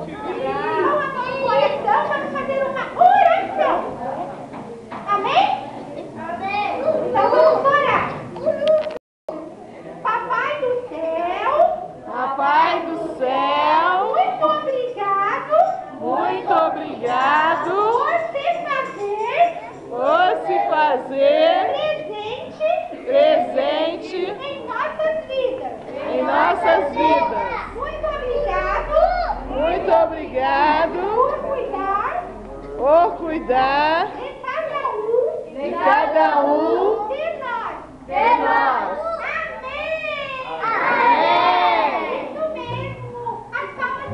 Com a mão no coração, vamos fazer uma oração. Amém? Amém. Então vamos orar. Papai do céu. Papai do céu. Muito obrigado. Muito obrigado. Por se fazer Presente em nossas vidas. em nossas vidas. Muito obrigado Muito obrigado por cuidar por cuidar de de cada um de nós. de nós. Amém! Amém. Isso mesmo! As palmas